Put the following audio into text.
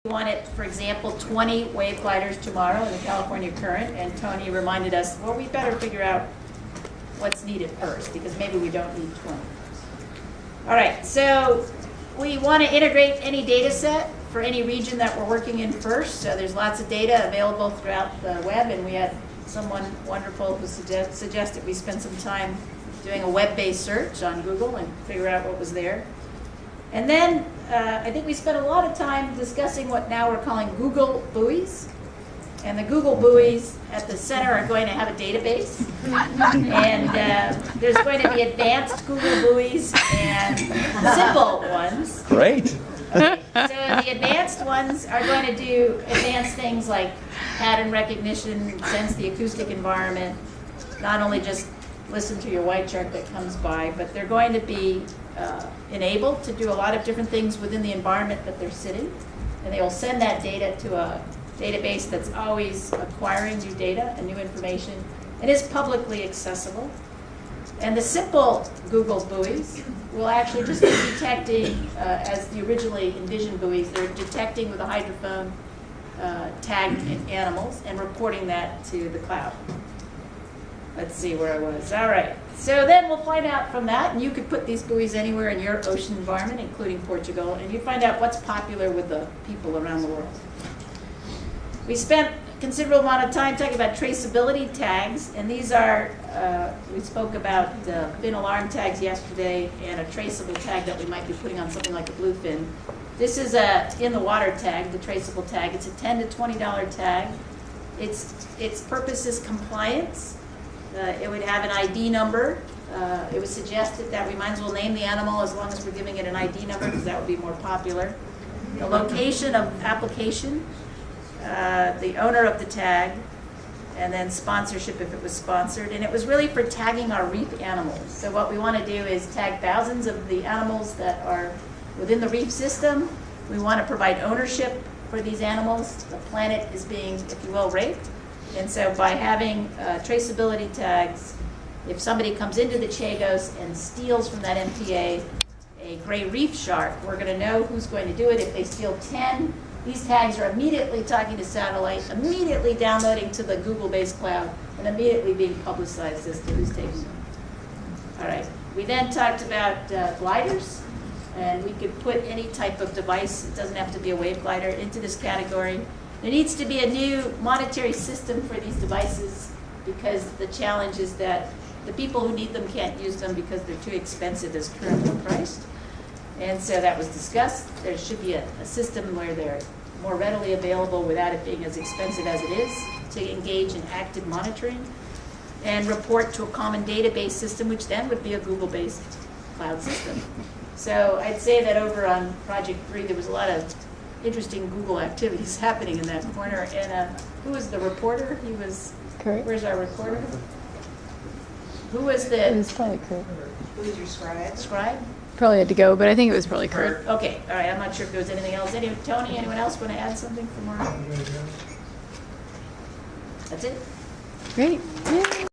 We wanted, for example, 20 wave gliders tomorrow in the California Current, and Tony reminded us, well, we better figure out what's needed first, because maybe we don't need 20. All right, so we want to integrate any data set for any region that we're working in first. So there's lots of data available throughout the web, and we had someone wonderful who suggested we spend some time doing a web-based search on Google and figure out what was there. And then I think we spent a lot of time discussing what now we're calling Google buoys. And the Google buoys at the center are going to have a database. And there's going to be advanced Google buoys and simple ones. Great. Okay. So the advanced ones are going to do advanced things like pattern recognition, sense the acoustic environment, not only just listen to your white chart that comes by, but they're going to be enabled to do a lot of different things within the environment that they're sitting. And they will send that data to a database that's always acquiring new data and new information and is publicly accessible. And the simple Google buoys will actually just be detecting, as the originally envisioned buoys, they're detecting with a hydrophone tagged animals and reporting that to the cloud. Let's see where I was. All right. So then we'll find out from that, and you could put these buoys anywhere in your ocean environment, including Portugal, and you find out what's popular with the people around the world. We spent a considerable amount of time talking about traceability tags, and these are, we spoke about fin alarm tags yesterday and a traceable tag that we might be putting on something like a bluefin. This is a in the water tag, the traceable tag. It's a $10 to $20 tag. Its purpose is compliance. It would have an ID number. It was suggested that we might as well name the animal as long as we're giving it an ID number, because that would be more popular. The location of application, the owner of the tag, and then sponsorship if it was sponsored. And it was really for tagging our reef animals. So what we want to do is tag thousands of the animals that are within the reef system. We want to provide ownership for these animals. The planet is being, if you will, raped. And so by having traceability tags, if somebody comes into the Chagos and steals from that MPA a gray reef shark, we're going to know who's going to do it. If they steal 10, these tags are immediately talking to satellite, immediately downloading to the Google-based cloud, and immediately being publicized as to who's taking them. All right. We then talked about gliders, and we could put any type of device, it doesn't have to be a wave glider, into this category. There needs to be a new monetary system for these devices, because the challenge is that the people who need them can't use them because they're too expensive as currently priced. And so that was discussed. There should be a system where they're more readily available without it being as expensive as it is, to engage in active monitoring and report to a common database system, which then would be a Google-based cloud system. So I'd say that over on Project 3, there was a lot of interesting Google activities happening in that corner. And who was the reporter? He was, Kurt. Where's our reporter? Who was the? It was probably Kurt. Who was your scribe? Scribe? Probably had to go, but I think it was probably Kurt. Okay, all right, I'm not sure if there was anything else. Tony, anyone else want to add something for more? That's it? Great. Yay.